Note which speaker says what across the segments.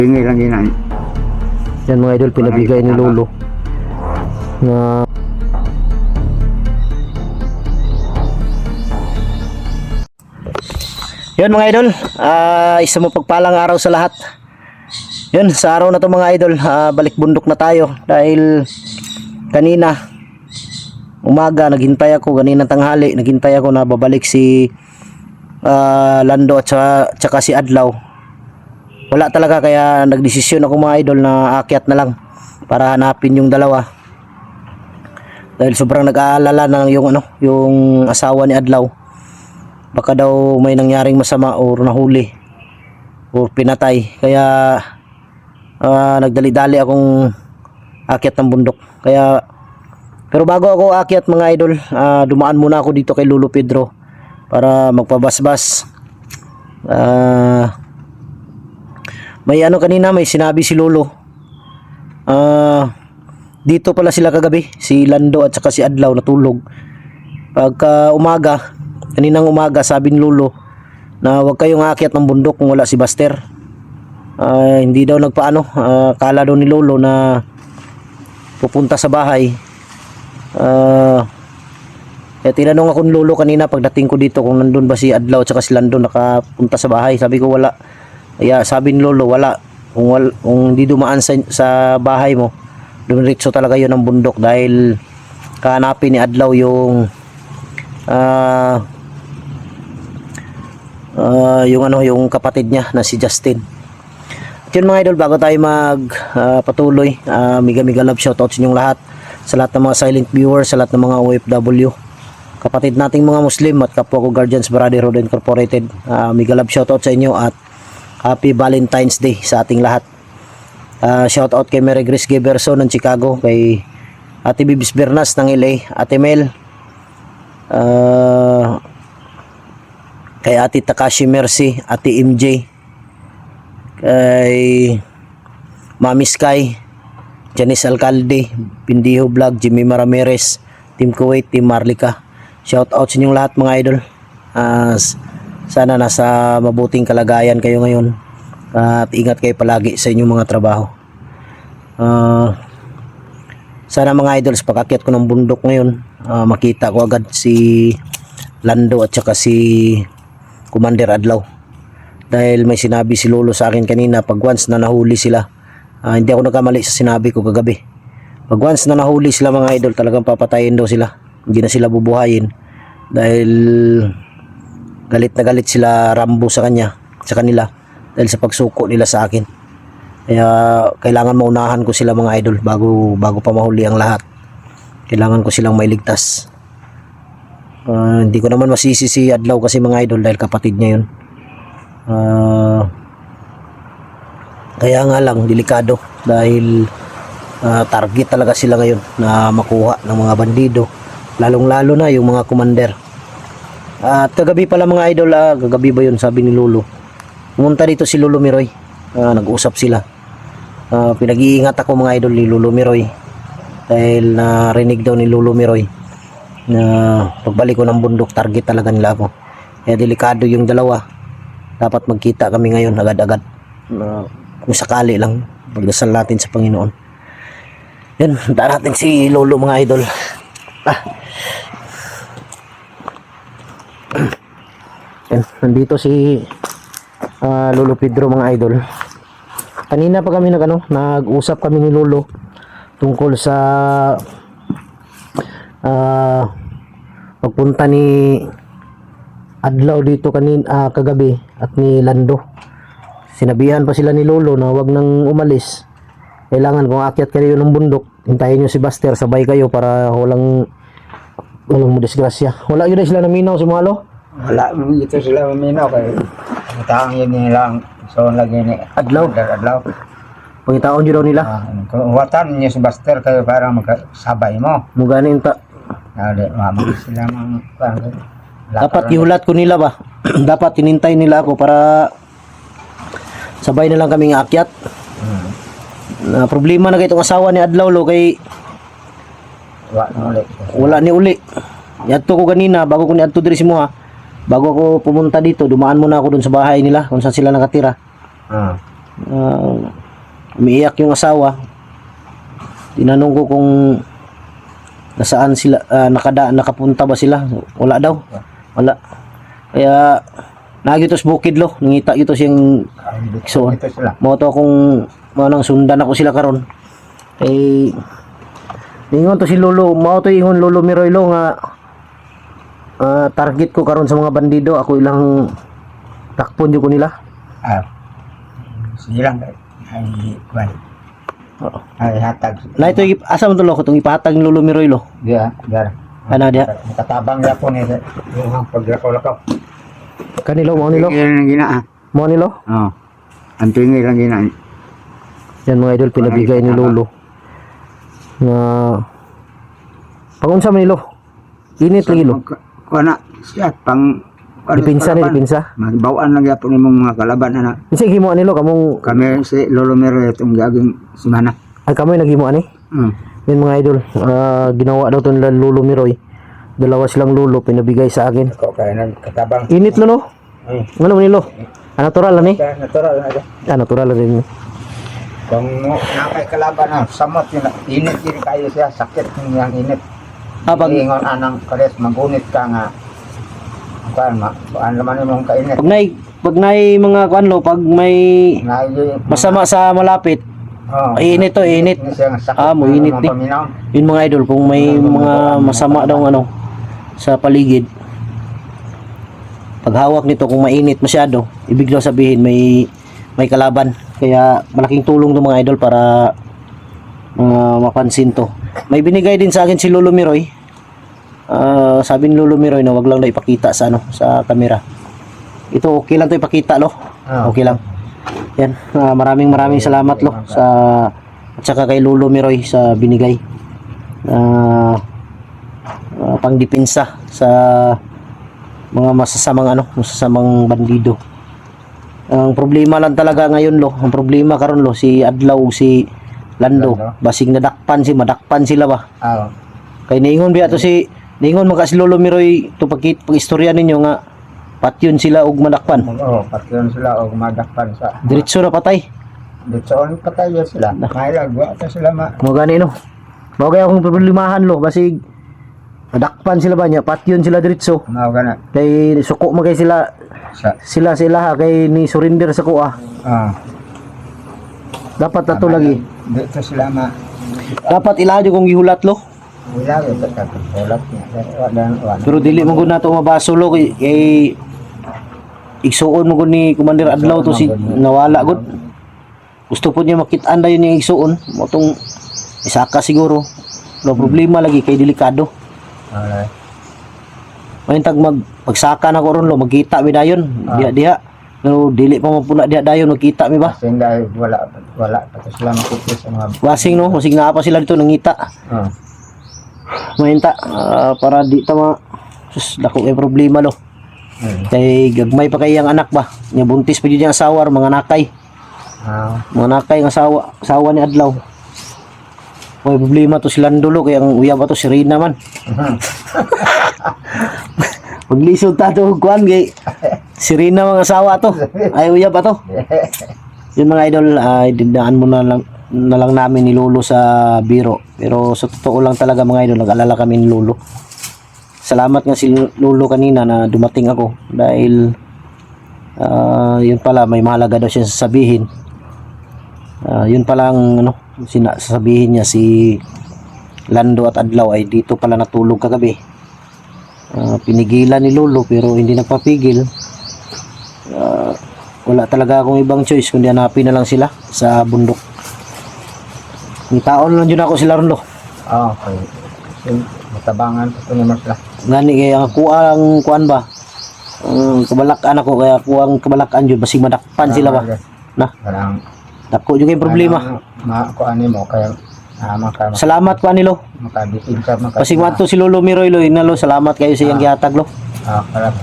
Speaker 1: Hingi lang yun.
Speaker 2: Yan mga idol, pinabigay ni Lolo na yun mga idol, isang mapagpalang araw sa lahat. Yun, sa araw na to mga idol, balik bundok na tayo dahil kanina umaga naghintay ako, kanina tanghali naghintay ako na babalik si Lando at saka si Adlaw. Wala talaga, kaya nagdesisyon ako mga idol na aakyat na lang para hanapin yung dalawa. Dahil sobrang nag-aalala na yung yung asawa ni Adlaw. Baka daw may nangyaring masama or nahuli or pinatay. Kaya nagdali-dali akong aakyat ng bundok. Pero bago ako aakyat mga idol, dumaan muna ako dito kay Lolo Pedro para magpabasbas. May kanina may sinabi si Lolo. Dito pala sila kagabi, si Lando at saka si Adlaw natulog. Pagka umaga, kaninang umaga, sabi ni Lolo na huwag kayong aakyat ng bundok kung wala si Buster. Hindi daw nagpaano, kala daw ni Lolo na pupunta sa bahay. Tinanong ako ni Lolo kanina pagdating ko dito kung nandun ba si Adlaw at saka si Lando nakapunta sa bahay. Sabi ko wala. Kaya sabi ni Lolo wala. Kung hindi dumaan sa bahay mo, dumiretso talaga yun ng bundok dahil kahanapin ni Adlaw yung yung kapatid niya na si Justin. At yun mga idol, bago tayo patuloy, mega love shoutout sa inyong lahat, sa lahat ng mga silent viewers, sa lahat ng mga OFW, kapatid nating mga Muslim at kapwa ko Guardians Brotherhood Incorporated. Mega love shoutout sa inyo at Happy Valentine's Day sa ating lahat. Shoutout kay Mary Grace Giverson ng Chicago, kay Ate Bibis Bernas ng LA, Ate Mel, kay Ate Takashi Mercy, Ate MJ, kay Mami Sky, Janice Alcalde, Pindiho Vlog, Jimmy Ramirez, Team Kuwait, Team Marlica. Shout out sa inyong lahat mga idol. Sana nasa mabuting kalagayan kayo ngayon at ingat kayo palagi sa inyong mga trabaho. Sana mga idol, sa pag-akyat ko ng bundok ngayon, makita ko agad si Lando at saka si Commander Adlaw. Dahil may sinabi si Lolo sa akin kanina, pag once na nahuli sila, hindi ako nagkamali sa sinabi ko kagabi. Pag once na nahuli sila mga idol, talagang papatayin daw sila. Hindi na sila bubuhayin. Dahil galit na galit sila Rambo sa kanila. Dahil sa pagsuko nila sa akin. Kaya kailangan maunahan ko sila mga idol bago pa mahuli ang lahat. Kailangan ko silang mailigtas. Hindi ko naman masisi si Adlaw kasi mga idol dahil kapatid niya yun. Kaya nga lang delikado dahil target talaga sila ngayon na makuha ng mga bandido, lalong lalo na yung mga commander. At kagabi pala mga idol, kagabi ba yun, sabi ni Lolo, pumunta dito si Lolo Miroy, nag-usap sila. Pinag-iingat ako mga idol ni Lolo Miroy dahil narinig daw ni Lolo Miroy na pagbalik ko ng bundok target talaga nila ako. Kaya delikado yung dalawa, dapat magkita kami ngayon agad-agad, kung sakali lang. Pagdasal natin sa Panginoon. Yan, daan natin si Lolo mga idol. Yan, nandito si Lolo Pedro mga idol. Kanina pa kami nag-usap kami ni Lolo tungkol sa pagpunta ni Adlaw dito kagabi at ni Lando. Sinabihan pa sila ni Lolo na wag nang umalis. Kailangan kung aakyat kayo ng bundok, hintayin nyo si Buster, sabay kayo para walang disgrasya. Wala yun na sila naminaw si Malo?
Speaker 1: Wala ito sila uminaw kay taong yun nilang so lagi ni
Speaker 2: Adlaw. Pangitaon nyo daw nila.
Speaker 1: Watan niyo si Buster kayo para magkasabay mo.
Speaker 2: Muganin ta.
Speaker 1: Mamag sila
Speaker 2: Dapat ihulat ko nila ba? Dapat tinintay nila ako para sabay na lang kaming aakyat. Na problema na kay itong asawa ni Adlaw lo kay wala ni uli. Yadto ko kanina bago ko ni adto diri si mo ha. Bago ako pumunta dito, dumaan muna ako dun sa bahay nila kung saan sila nakatira. Umiiyak yung asawa. Tinanong ko kung nasaan sila, nakapunta ba sila? Wala daw. Wala. Kaya nagitos bukid lo, nangita gito siyang iksoon.
Speaker 1: Ito sila.
Speaker 2: Mo to kung manang sundan ako sila karon. Eh ingon to si Lolo, mao to ingon Lolo Miroylo nga target ko karon sa mga bandido, ako ilang takpon jud ko nila.
Speaker 1: Sige lang. Ay, kuwan.
Speaker 2: Oo.
Speaker 1: Ay, hatag.
Speaker 2: Na ito asa man to lo ko tong ipatag ni Lolo Miroylo.
Speaker 1: Diya, diya.
Speaker 2: Ana dia?
Speaker 1: Katabang niya po niya. Yung paglakaw-lakaw.
Speaker 2: Kanilo mo nilo?
Speaker 1: Tingin lang gina.
Speaker 2: Mo nilo?
Speaker 1: Oo. Ang tingin lang gina.
Speaker 2: Yan mga idol, pinabigay ni Lolo. Nga pangunsa man nilo? Init lagi lo.
Speaker 1: Kuana siya pang
Speaker 2: Dipinsa ni dipinsa.
Speaker 1: Magbawaan lang yapon imong mga kalaban ana.
Speaker 2: Isa gimo nilo kamong
Speaker 1: Kami si Lolo Mero itong gaging simana.
Speaker 2: ay kamay nagimo ani. Yan mga idol, ginawa daw to nila Lolo Miroy. Dalawa silang lolo pinabigay sa akin.
Speaker 1: Ako kaya nagkatabang.
Speaker 2: Init lo no? Ano man nilo? Natural ani?
Speaker 1: Natural na ito.
Speaker 2: Natural rin.
Speaker 1: Kung nakay kalaban na, samot yun. Init din kayo siya, sakit yung init.
Speaker 2: Pag
Speaker 1: Ingon anang kares, magunit ka nga. Kuan naman yung kainit.
Speaker 2: pag nay mga kuan lo, pag may masama sa malapit, init to, init. Mo init ni. Yun mga idol, kung may mga masama daw ano sa paligid, pag hawak nito kung mainit masyado, ibig daw sabihin may kalaban. Kaya malaking tulong to mga idol para mapansin to. May binigay din sa akin si Lolo Miroy. Sabi ni Lolo Miroy na wag lang daw ipakita sa sa camera. Ito okay lang to ipakita lo. Okay lang. Yan, maraming salamat lo sa at saka kay Lolo Miroy sa binigay pangdepensa sa mga masasamang bandido. Ang problema lang talaga ngayon lo, ang problema karon lo si Adlaw si Lando, basig madakpan sila ba. Kay niingon biya to si niingon man si Lolo Miroy to pag-istorya ninyo nga patyon sila og madakpan.
Speaker 1: Patyon sila og madakpan sa.
Speaker 2: Diretso na patay.
Speaker 1: Ditsoon patay sila. Nakailag ta sila
Speaker 2: Mo gani no. Mao kay akong problemahan lo basig madakpan sila ba niya patyon sila diretso.
Speaker 1: Mao gana.
Speaker 2: Kay suko man kay sila ha kay ni surrender sa kuha. Dapat ato lagi.
Speaker 1: Dito sila
Speaker 2: Dapat ilayo kung gihulat lo.
Speaker 1: Wala ito ulat niya.
Speaker 2: Pero dili mo gud nato mabaso lo kay igsuon mo gud ni Commander Adlaw to si nawala gud. Gusto po niya makit-an dayon yung igsuon mo tong isaka siguro. No problema lagi kay delikado. Mayintag pagsaka na ko ron lo magkita mi dayon. Diha. No dili pa mapuna diha dayon magkita mi ba?
Speaker 1: Dahil wala pa sila makita sa mga
Speaker 2: wasing no, wasing na pa sila dito nangita. Mayinta para di ta sus dako kay problema lo. Kay gagmay pa kay ang anak ba? Nya buntis pa jud yung asawa mga nakay. Mga nakay ang asawa ni Adlaw. May problema to si Lando lo kay ang uyab to si Rina man. Paglisod ta to kuan kay si Rina mga asawa to. Ay uyab to. Yun mga idol, dinaan mo na lang namin ni Lolo sa biro. Pero sa totoo lang talaga mga idol, nag-alala kami ni Lolo. Salamat nga si Lolo kanina na dumating ako dahil yun pala may mahalaga daw siya sasabihin. Yun pala ang sasabihin niya si Lando at Adlaw ay dito pala natulog kagabi. Pinigilan ni Lolo pero hindi nagpapigil. Wala talaga akong ibang choice kundi hanapin na lang sila sa bundok. May taon lang dyan ako sila ron lo.
Speaker 1: Okay. Matabangan ko naman sila.
Speaker 2: Ngani kaya ako ang kuan ba? Kabalakan ako kaya ako ang kabalakan jud basig madakpan sila ba. Na. Dako jud kay problema.
Speaker 1: Kuan mo kaya
Speaker 2: salamat kuan nilo.
Speaker 1: Makadipinsa
Speaker 2: Basig mato si Lolo Miroy lo inalo salamat kayo sa iyang gihatag lo.
Speaker 1: Para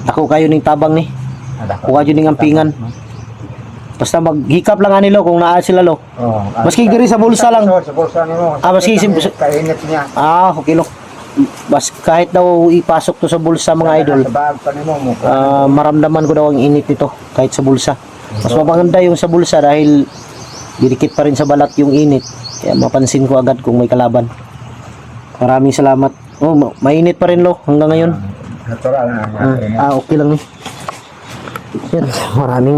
Speaker 2: dako kayo ning tabang ni. Kuha jud ning ampingan. Basta maghikap lang anilo kung naa sila lo. Maski diri sa bulsa lang.
Speaker 1: Sa bulsa nimo.
Speaker 2: Maski
Speaker 1: kainit niya.
Speaker 2: okay lo. kahit daw ipasok to sa bulsa mga idol,
Speaker 1: Sa bag pa nimo mo.
Speaker 2: maramdaman ko daw ang init nito kahit sa bulsa. Mas maganda yung sa bulsa dahil didikit pa rin sa balat yung init. Kaya mapansin ko agad kung may kalaban. Maraming salamat. Oh, mainit pa rin lo hanggang ngayon.
Speaker 1: Natural na.
Speaker 2: Okay lang ni. Yan,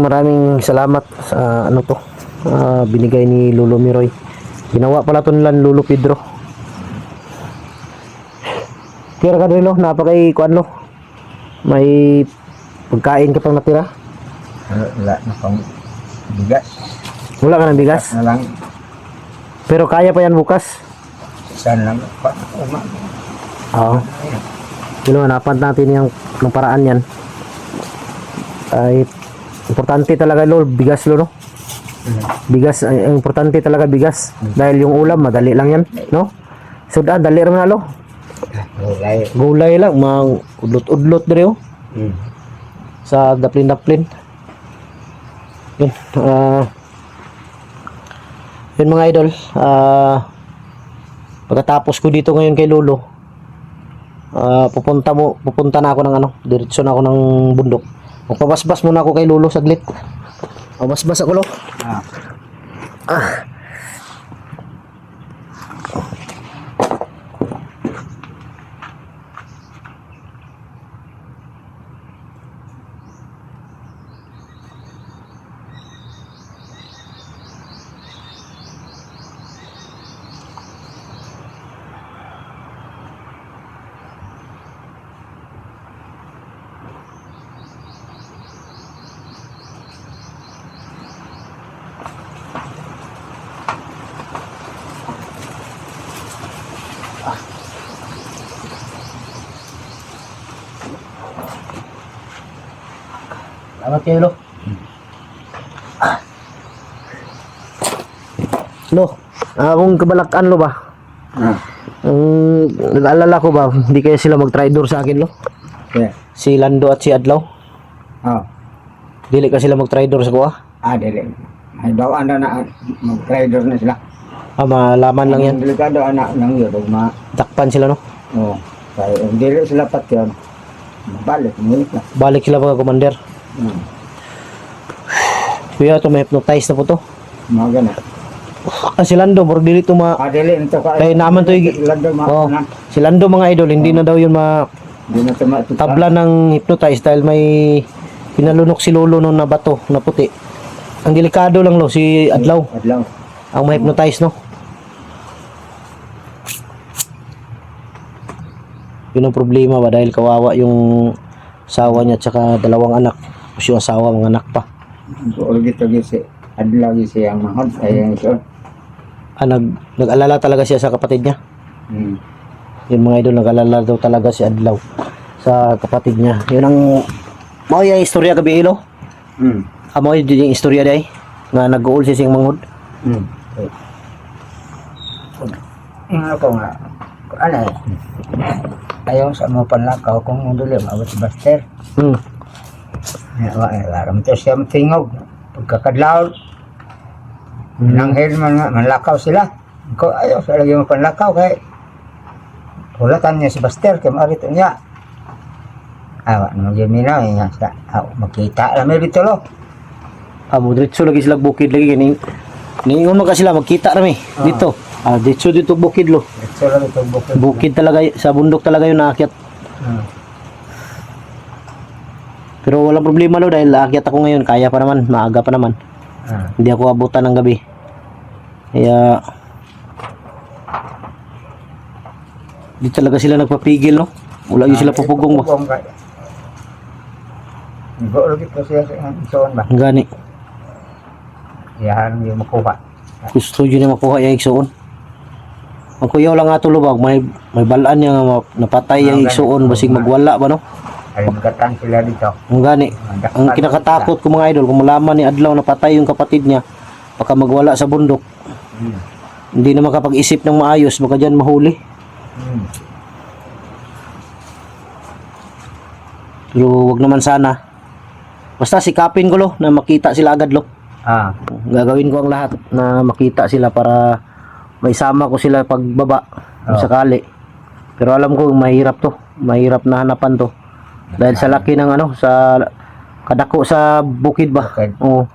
Speaker 2: maraming salamat sa ano to. Binigay ni Lolo Miroy. Ginawa pala to nila ni Lolo Pedro. Kira ka rin lo, napakay kuan lo. May pagkain ka pang natira?
Speaker 1: Wala na pang bigas.
Speaker 2: Wala ka ng bigas?
Speaker 1: Na lang.
Speaker 2: Pero kaya pa yan bukas?
Speaker 1: Saan lang.
Speaker 2: Oo. Hanapan natin yung paraan yan. Ay, importante talaga lo, bigas lo no? Bigas, ang importante talaga bigas. Dahil yung ulam, madali lang yan, no? So, dali rin na lo. Gulay lang, mga udlot-udlot dere oh. Sa daplin-daplin. Yun, yun mga idol. Pagkatapos ko dito ngayon kay Lolo, pupunta na ako ng diretso na ako ng bundok. Magpabasbas muna ako kay Lolo saglit. Basbas ako lo. Salamat kayo, Lo. Lo, kung kabalakan, Lo ba? Nag-aalala ko ba, hindi kaya sila mag-tridor sa akin, Lo?
Speaker 1: Yeah.
Speaker 2: Si Lando at si Adlaw. Dili ka sila mag-tridor sa kuha?
Speaker 1: Dili. Ay daw anda na mag-rider na sila.
Speaker 2: Malaman lang yan.
Speaker 1: Ang delikado anak nang yun.
Speaker 2: Takpan sila, no?
Speaker 1: Oo. Kaya dili sila patyon. Balik, mulit na.
Speaker 2: Balik sila mga commander. Kuya, ito may hypnotize na po to.
Speaker 1: Mga gana.
Speaker 2: Si Lando, murag dili ito
Speaker 1: Dili ito ka.
Speaker 2: kaya naman to si Lando mga idol, hindi na daw yun
Speaker 1: Hindi na ito
Speaker 2: tabla ng hypnotize dahil may pinalunok si Lolo nung na bato, na puti. Ang delikado lang lo, si Adlaw. Ang ma-hypnotize, no? Yun ang problema ba dahil kawawa yung asawa niya at saka dalawang anak. Kasi yung asawa, mga anak pa.
Speaker 1: Ulit si Adlaw siyang mahod. Ayun siya.
Speaker 2: Nag-alala talaga siya sa kapatid niya. Yung mga idol, nag-alala daw talaga si Adlaw sa kapatid niya. Yun ang mao yung istorya gabi ilo. Amo yung istorya day nga nag-uol siya siyang manghod.
Speaker 1: Ako nga. Ayaw sa mga panlakaw kung munduli mawat si Buster. Aram to siya matingog. Pagkakadlaw nanghel manlakaw sila. Ko ayaw sa lagi mga panlakaw kay hulatan niya si Buster kay marito niya. Awa naman yung minaw niya sa makita lang may dito lo.
Speaker 2: Diretso lagi sila bukid lagi ni niingon mo ka sila magkita rami dito. Dito bukid lo.
Speaker 1: Dito lang ito bukid.
Speaker 2: Bukid talaga sa bundok talaga yung naakyat. Pero walang problema lo dahil aakyat ako ngayon, kaya pa naman, maaga pa naman. Hindi ako abutan ng gabi. Kaya di talaga sila nagpapigil, no? Wala yung sila pupugong ba?
Speaker 1: Gawin ko siya sa igsoon ba?
Speaker 2: Gani.
Speaker 1: Yahan yung makuha.
Speaker 2: Gusto yun na makuha yung igsoon. Ang kuyaw lang nga tulubag, may balaan niya nga napatay yung igsoon, basig magwala ba, no?
Speaker 1: Ay magkatan sila dito.
Speaker 2: Ang gani. Ang kinakatakot ko mga idol, kung malaman ni Adlaw na patay yung kapatid niya, baka magwala sa bundok. Hindi na makapag-isip ng maayos, baka dyan mahuli. Pero wag naman sana. Basta sikapin ko lo na makita sila agad lo. Gagawin ko ang lahat na makita sila para maisama ko sila pagbaba kung sakali. Pero alam ko mahirap to. Mahirap na hanapan to. Dahil sa laki ng ano, sa kadako sa bukid ba?
Speaker 1: Bukid.
Speaker 2: Oo.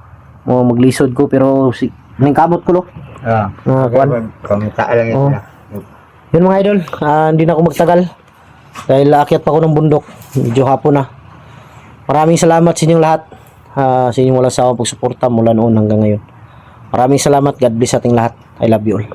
Speaker 2: Oo, maglisod ko pero ningkamot ko lo.
Speaker 1: Ah,
Speaker 2: Kuan.
Speaker 1: kumita lang
Speaker 2: Oo.
Speaker 1: ito.
Speaker 2: Yun mga idol, hindi na ako magtagal. Dahil aakyat pa ako ng bundok. Medyo hapon na. Maraming salamat sa inyong lahat. Sa inyong walang sawang pagsuporta mula noon hanggang ngayon. Maraming salamat. God bless sa ating lahat. I love you all.